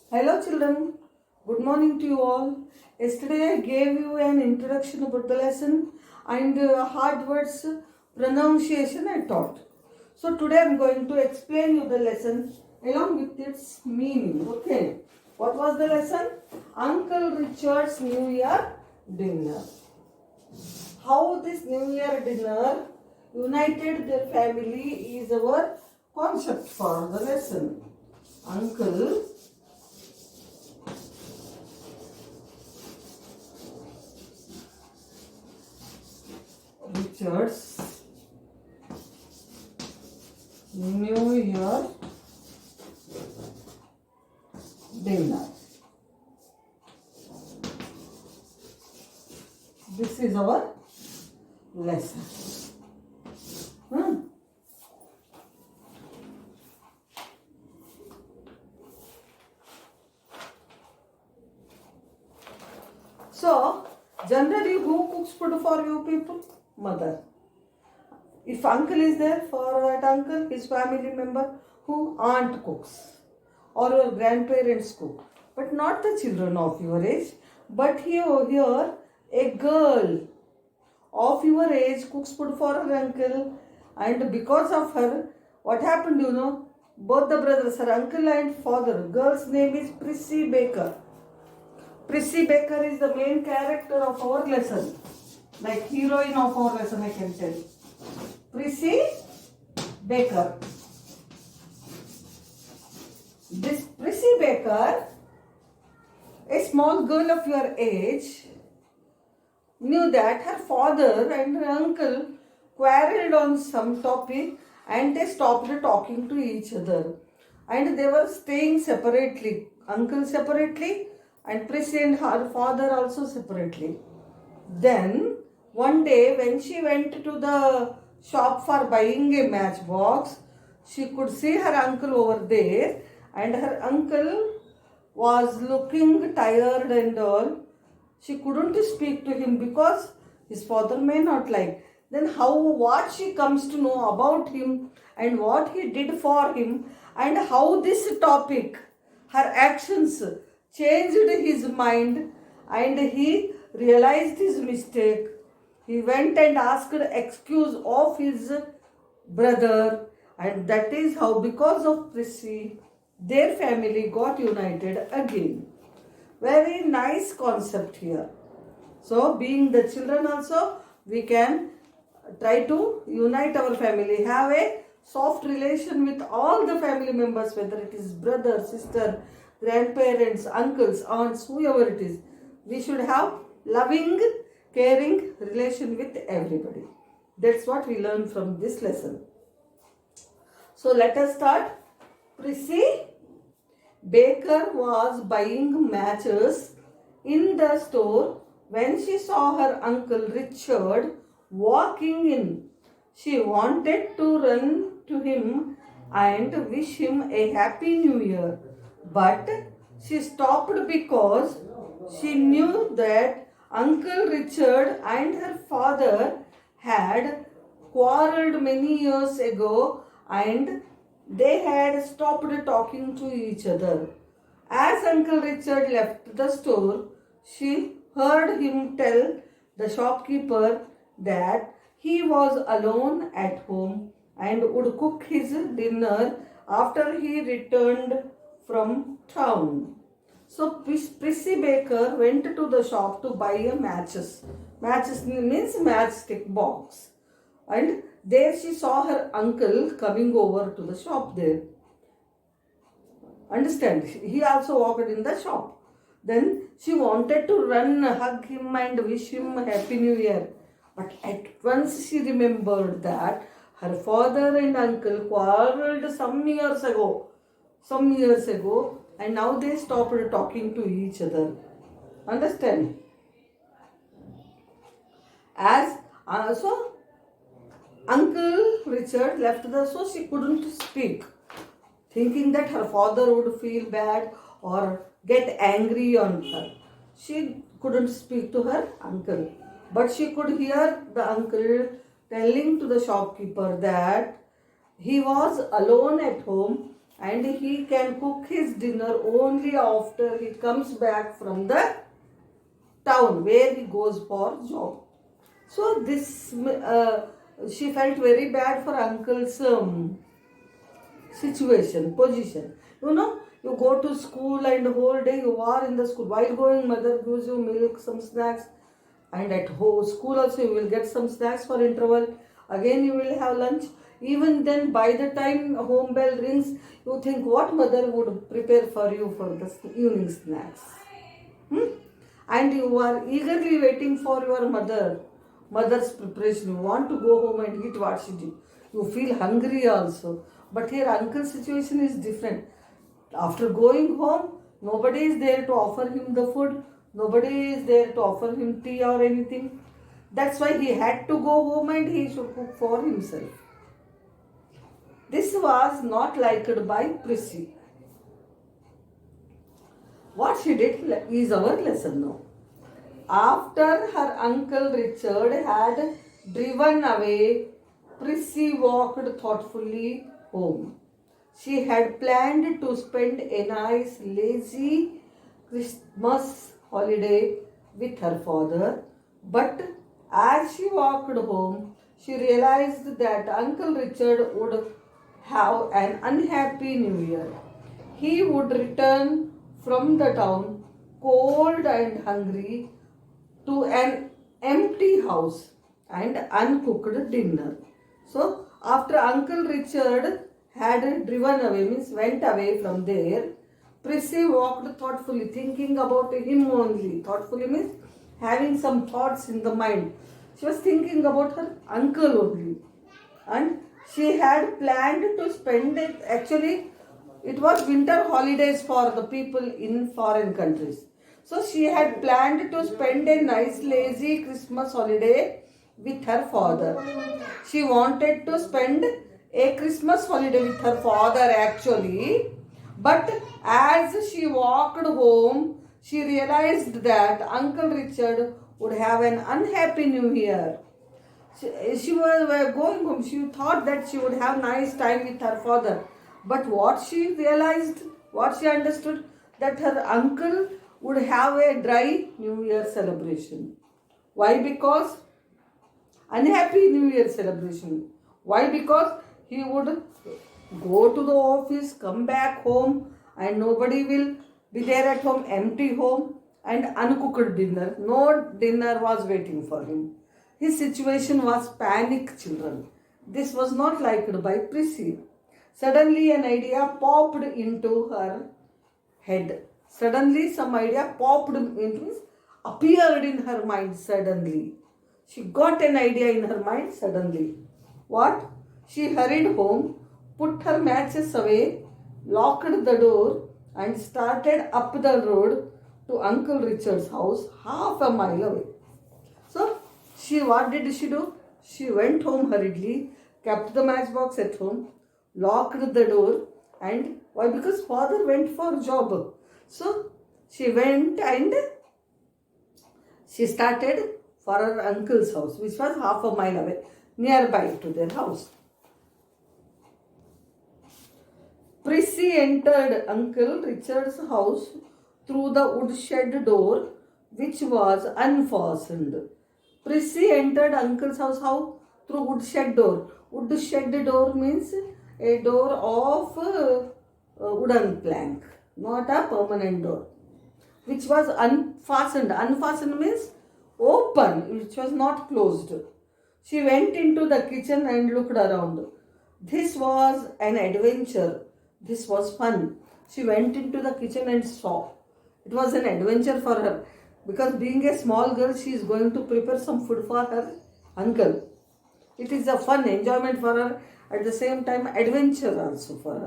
Hello children, good morning to you all. Yesterday I gave you an introduction about the lesson and hard words pronunciation I taught. So today I am going to explain you the lesson along with its meaning. Okay, what was the lesson? Uncle Richard's New Year dinner. How this New Year dinner united their family is our concept for the lesson. Uncle Richard's New Year dinner. This is our lesson. So, generally, who cooks food for you people? Mother. If uncle is there, for that uncle, his family member, who aunt cooks or your grandparents cook, but not the children of your age. But here a girl of your age cooks food for her uncle, and because of her, what happened? Both the brothers, her uncle and father. Girl's name is Prissy Baker. Prissy Baker is the main character of our lesson, like heroine of our lesson, I can tell. Prissy Baker. This Prissy Baker, a small girl of your age, knew that her father and her uncle quarreled on some topic and they stopped talking to each other. And they were staying separately, uncle separately and Prissy and her father also separately. Then one day when she went to the shop for buying a matchbox, she could see her uncle over there, and her uncle was looking tired and all. She couldn't speak to him because his father may not like. Then what she comes to know about him and what he did for him, and how this topic, her actions, changed his mind, and he realized his mistake. He went and asked excuse of his brother, and that is how, because of Prissy, their family got united again. Very nice concept here. So, being the children also, we can try to unite our family, have a soft relation with all the family members, whether it is brother, sister, grandparents, uncles, aunts, whoever it is. We should have loving, caring relation with everybody. That's what we learn from this lesson. So let us start. Prissy Baker was buying matches in the store when she saw her uncle Richard walking in. She wanted to run to him and wish him a happy new year, but she stopped because she knew that Uncle Richard and her father had quarreled many years ago and they had stopped talking to each other. As Uncle Richard left the store, she heard him tell the shopkeeper that he was alone at home and would cook his dinner after he returned from town. So Prissy Baker went to the shop to buy a matches. Matches means matchstick box. And there she saw her uncle coming over to the shop there. Understand? He also walked in the shop. Then she wanted to run, hug him and wish him Happy New Year. But at once she remembered that her father and uncle quarreled some years ago, and now they stopped talking to each other. Understand? As so Uncle Richard left so she couldn't speak, thinking that her father would feel bad or get angry on her. She couldn't speak to her uncle, but she could hear the uncle telling to the shopkeeper that he was alone at home and he can cook his dinner only after he comes back from the town where he goes for job. So this she felt very bad for uncle's position. You go to school and the whole day you are in the school. While going, mother gives you milk, some snacks, and at home, school also you will get some snacks for interval. Again you will have lunch. Even then, by the time home bell rings, you think what mother would prepare for you for the evening snacks. And you are eagerly waiting for your mother's preparation. You want to go home and eat what she did. You feel hungry also. But here uncle's situation is different. After going home, nobody is there to offer him the food. Nobody is there to offer him tea or anything. That's why he had to go home and he should cook for himself. This was not liked by Prissy. What she did is our lesson now. After her uncle Richard had driven away, Prissy walked thoughtfully home. She had planned to spend a nice, lazy Christmas holiday with her father, but as she walked home, she realized that Uncle Richard would have an unhappy new year. He would return from the town cold and hungry to an empty house and uncooked dinner. So, after Uncle Richard had driven away, means went away from there, Prissy walked thoughtfully, thinking about him only. Thoughtfully means having some thoughts in the mind. She was thinking about her uncle only. And she had planned to spend it, actually, it was winter holidays for the people in foreign countries. So she had planned to spend a nice lazy Christmas holiday with her father. She wanted to spend a Christmas holiday with her father actually, but as she walked home, she realized that Uncle Richard would have an unhappy new year. She was going home. She thought that she would have nice time with her father. But what she realized, what she understood, that her uncle would have a dry New Year celebration. Why? Because unhappy New Year celebration. Why? Because he would go to the office, come back home, and nobody will be there at home, empty home, and uncooked dinner. No dinner was waiting for him. His situation was panic, children. This was not liked by Prissy. Suddenly an idea popped into her head. Suddenly some idea popped into, appeared in her mind suddenly. She got an idea in her mind suddenly. What? She hurried home, put her matches away, locked the door, and started up the road to Uncle Richard's house, half a mile away. So, what did she do? She went home hurriedly, kept the matchbox at home, locked the door, and why? Because father went for job. So, she went and she started for her uncle's house, which was half a mile away, nearby to their house. Prissy entered Uncle Richard's house through the woodshed door, which was unfastened. Prissy entered Uncle's house how? Through woodshed door. Woodshed door means a door of wooden plank, not a permanent door, which was unfastened. Unfastened means open, which was not closed. She went into the kitchen and looked around. This was an adventure. This was fun. She went into the kitchen and saw. It was an adventure for her because being a small girl, she is going to prepare some food for her uncle. It is a fun enjoyment for her, at the same time adventure also for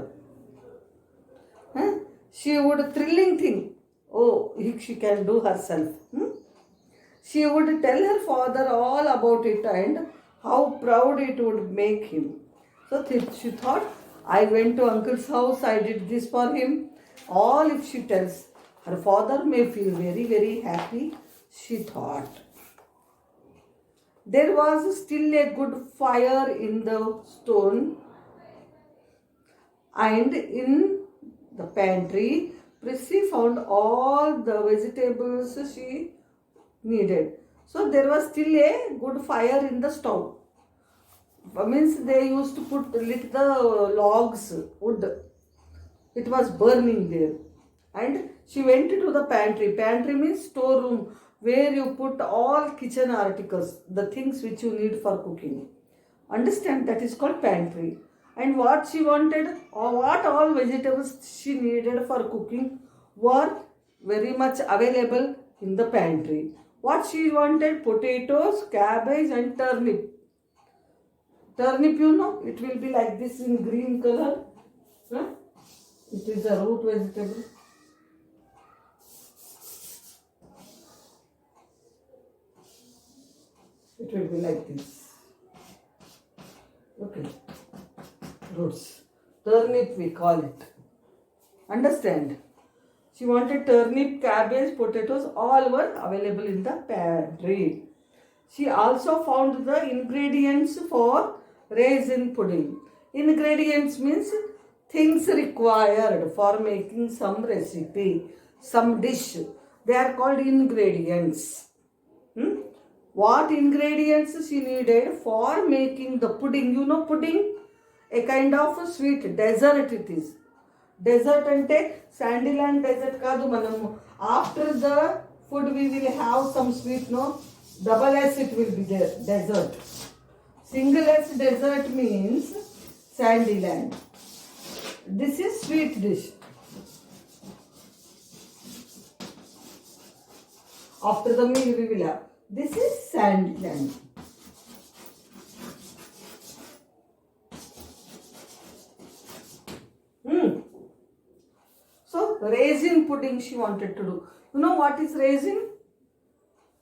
her. She would thrilling thing. Oh, she can do herself. She would tell her father all about it and how proud it would make him. So she thought, I went to uncle's house, I did this for him. All if she tells, her father may feel very, very happy, she thought. There was still a good fire in the stone And in the pantry, Prissy found all the vegetables she needed. So there was still a good fire in the stove. Means they used to lit the logs, wood. It was burning there. And she went to the pantry. Pantry means storeroom, where you put all kitchen articles, the things which you need for cooking. Understand, that is called pantry. And what she wanted, or what all vegetables she needed for cooking were very much available in the pantry. What she wanted, potatoes, cabbage and turnip. Turnip, you know, it will be like this in green color. Huh? It is a root vegetable. It will be like this. Okay. Roots. Turnip we call it. Understand? She wanted turnip, cabbage, potatoes, all were available in the pantry. She also found the ingredients for raisin pudding. Ingredients means things required for making some recipe, some dish. They are called ingredients. What ingredients she needed for making the pudding? You know pudding? A kind of sweet dessert it is. Desert ante Sandyland desert kaadu manamu. After the food we will have some sweet, no? Double S it will be there, dessert. Single S dessert means Sandyland. This is sweet dish. After the meal we will have. This is Sandyland. So raisin pudding she wanted to do. You know what is raisin?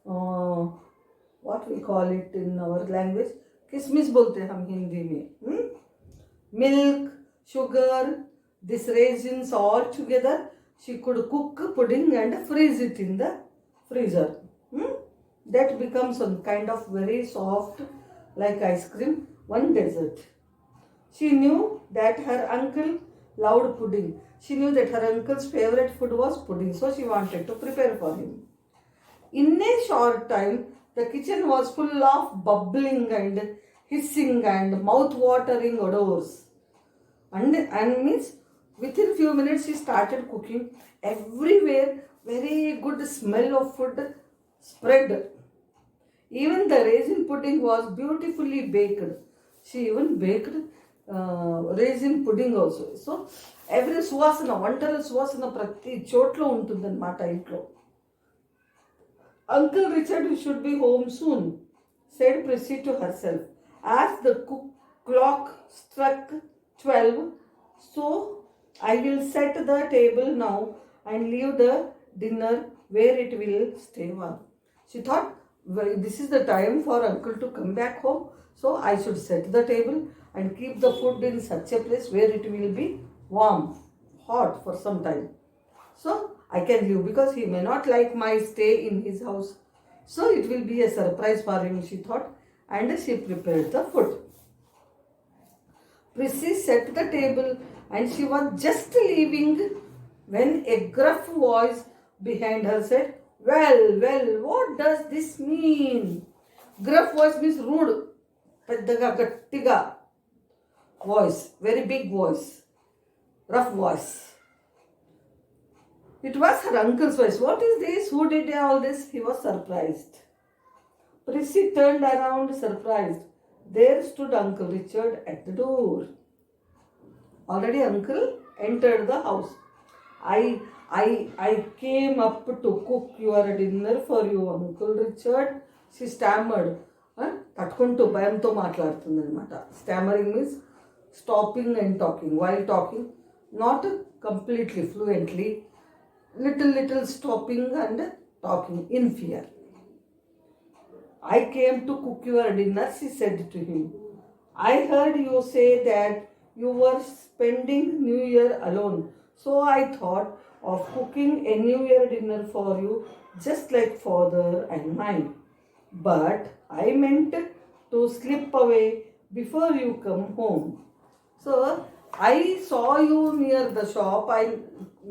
What we call it in our language? Kismis bolte hum Hindi mein. Milk, sugar, this raisins all together. She could cook pudding and freeze it in the freezer. That becomes some kind of very soft, like ice cream, one dessert. She knew that her uncle loved pudding. She knew that her uncle's favorite food was pudding, so she wanted to prepare for him. In a short time, the kitchen was full of bubbling and hissing and mouth-watering odors. And means within few minutes she started cooking. Everywhere, very good smell of food spread. Even the raisin pudding was beautifully baked. She even baked raisin pudding also. So every సువాసన, వంటల సువాసన ప్రతి చోట్ల ఉంటుందన్నమాట ఇంట్లో. Uncle Richard should be home soon, said Prissy to herself. As the clock struck 12, so I will set the table now and leave the dinner where it will stay warm. She thought, well, this is the time for uncle to come back home, so I should set the table and keep the food in such a place where it will be warm, hot for some time. So I can leave because he may not like my stay in his house. So it will be a surprise for him, she thought, and she prepared the food. Prissy set the table and she was just leaving when a gruff voice behind her said, well, what does this mean? Gruff voice means rude, పెద్దగా గట్టిగా voice, very big voice, rough voice. It was her uncle's voice. What is this? Who did all this? He was surprised. Prissy turned around surprised. There stood Uncle Richard at the door. Already uncle entered the house. I came up to cook your dinner for you, Uncle Richard. She stammered. తట్టుకుంటూ భయంతో మాట్లాడుతుంది అనమాట. Stammering means stopping and talking. While talking, not completely fluently, little stopping and talking in fear. I came to cook your dinner, she said to him. I heard you say that you were spending New Year alone. So I thought of cooking a New Year dinner for you, just like father and mine. But I meant to slip away before you come home. So I saw you near the shop. I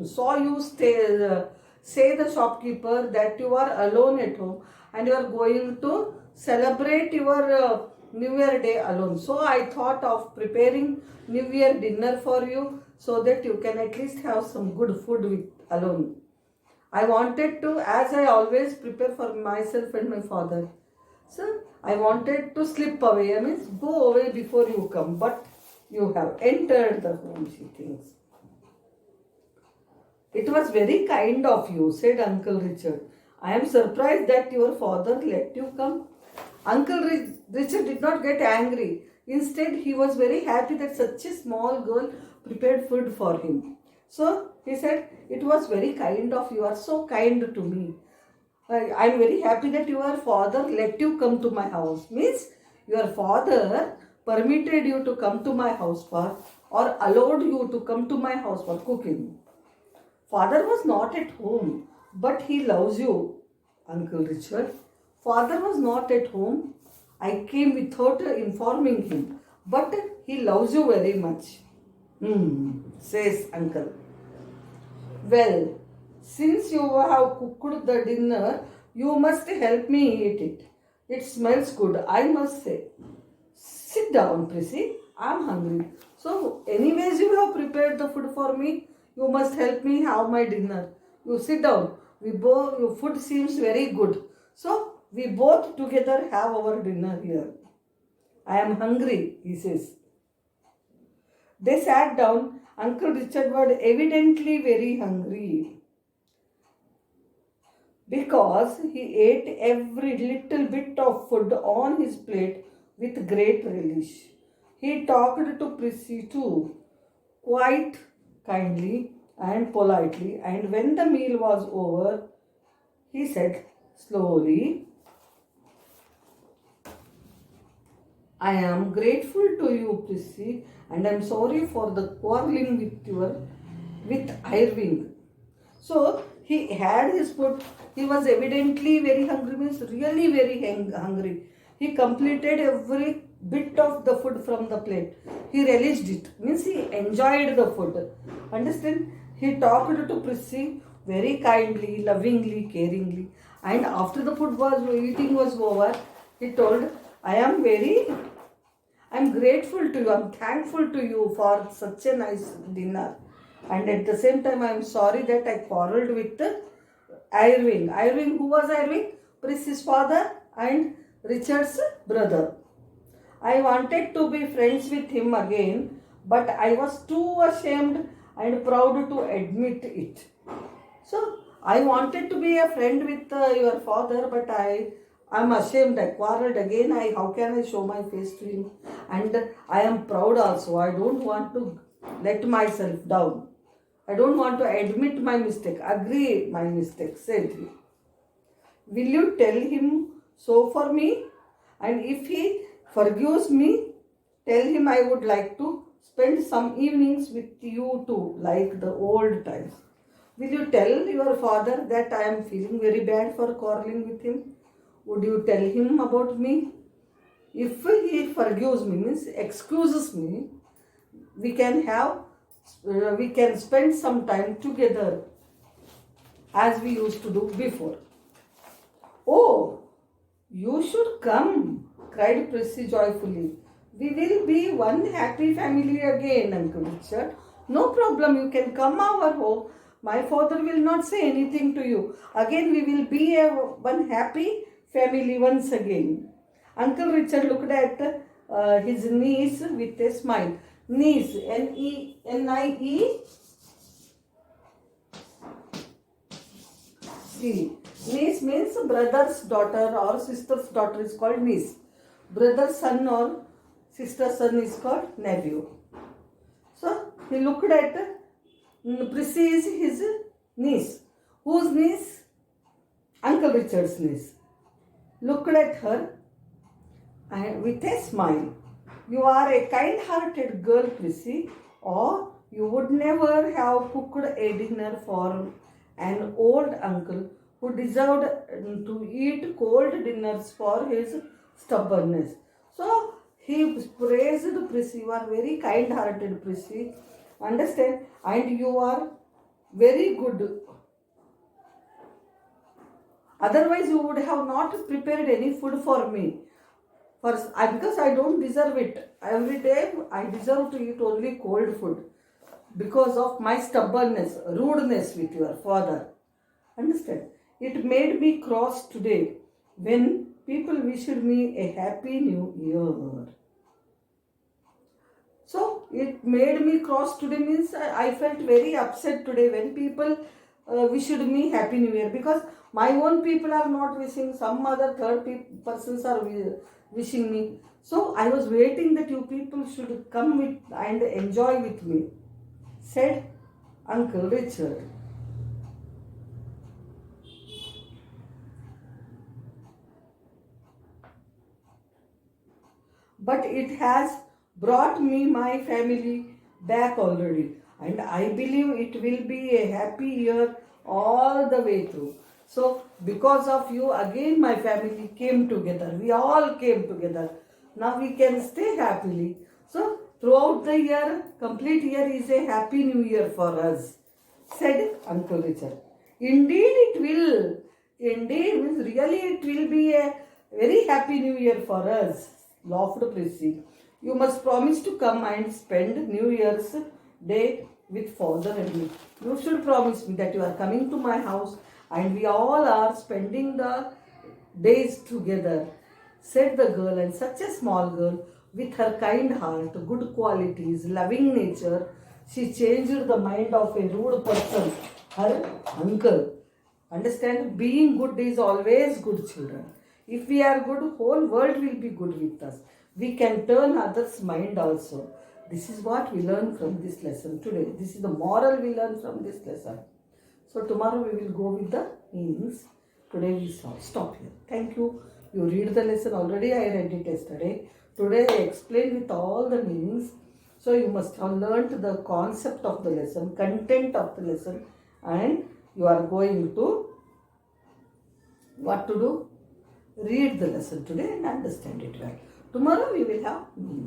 saw you say the shopkeeper that you are alone at home and you are going to celebrate your New Year day alone. So I thought of preparing New Year dinner for you so that you can at least have some good food with alone. I wanted to, as I always prepare for myself and my father. So I wanted to slip away. I mean, go away before you come. But you have entered the home, she thinks. It was very kind of you, said Uncle Richard. I am surprised that your father let you come. Uncle Richard did not get angry. Instead, he was very happy that such a small girl prepared food for him. So he said, it was very kind of you. You are so kind to me. I am very happy that your father let you come to my house. Means your father permitted you to come to my house for, or allowed you to come to my house for cooking. Father was not at home, but he loves you, Uncle Richard. Father was not at home. I came without informing him, but he loves you very much. Says Uncle. Well, since you have cooked the dinner, you must help me eat it. It smells good, I must say. Sit down, Prissy. I'm hungry. So, anyways, you have prepared the food for me. You must help me have my dinner. You sit down. Your food seems very good. So, we both together have our dinner here. I am hungry, he says. They sat down. Uncle Richard was evidently very hungry because he ate every little bit of food on his plate with great relish. He talked to Prissy too, quite kindly and politely, and when the meal was over, he said slowly, I am grateful to you, Prissy, and I am sorry for the quarreling with Irving. So he had his food. He was evidently very hungry, means really very hungry. He completed every bit of the food from the plate. He relished it, means he enjoyed the food. Understand? He talked to Prissy very kindly, lovingly, caringly. And after the eating was over, he told, I am grateful to you, I'm thankful to you for such a nice dinner. And at the same time, I am sorry that I quarreled with Irving. Irving, who was Irving? Prissy's father and Richard's brother. I wanted to be friends with him again, but I was too ashamed and proud to admit it. So, I wanted to be a friend with your father, but I'm ashamed. I quarreled again. How can I show my face to him? And I am proud also. I don't want to let myself down. I don't want to admit my mistake, agree my mistake, said he. Will you tell him so for me? And if he forgives me, tell him I would like to spend some evenings with you too, like the old times. Will you tell your father that I am feeling very bad for quarreling with him? Would you tell him about me? If he forgives me, means excuses me, we can spend some time together as we used to do before. Oh, you should come, cried Prissy joyfully. We will be one happy family again, Uncle Richard. No problem, you can come our home. My father will not say anything to you. Again, we will be one happy family once again. Uncle Richard looked at his niece with a smile. Niece, N-I-E. Niece means brother's daughter or sister's daughter is called niece. Brother's son or sister's son is called nephew. So he looked at Prissy is his niece. Whose niece? Uncle Richard's niece. Looked at her and with a smile. You are a kind-hearted girl, Prissy, or you would never have cooked a dinner for an old uncle who deserved to eat cold dinners for his stubbornness. So He praised Prissy. You are very kind-hearted, Prissy. Understand? And you are very good. Otherwise, you would have not prepared any food for me. Because I don't deserve it. Every day I deserve to eat only cold food because of my stubbornness, rudeness with your father. Understand? It made me cross today when people wished me a happy new year. So it made me cross today means I felt very upset today when people wished me happy new year, because my own people are not wishing, some other persons are wishing me. So I was waiting that you people should come with and enjoy with me, said Uncle Richard. But it has brought me my family back already, and I believe it will be a happy year all the way through. So because of you again my family came together, we all came together. Now we can stay happily. So throughout the year, complete year is a happy new year for us, said Uncle Richard. Indeed it will. Indeed means really it will be a very happy new year for us, laughed Prissy. You must promise to come and spend New Year's Day with father and me. You should promise me that you are coming to my house and we all are spending the days together, said the girl. And such a small girl with her kind heart, good qualities, loving nature, she changed the mind of a rude person, her uncle. Understand? Being good is always good, children. If we are good, whole world will be good with us. We can turn others' mind also. This is what we learn from this lesson today. This is the moral we learn from this lesson. So tomorrow we will go with the meanings. Today we stop here. Thank you. You read the lesson already. I read it yesterday. Today I explained with all the meanings. So you must have learnt the concept of the lesson, content of the lesson, and you are going to what to do? Read the lesson today and understand it well. Tomorrow we will have meanings.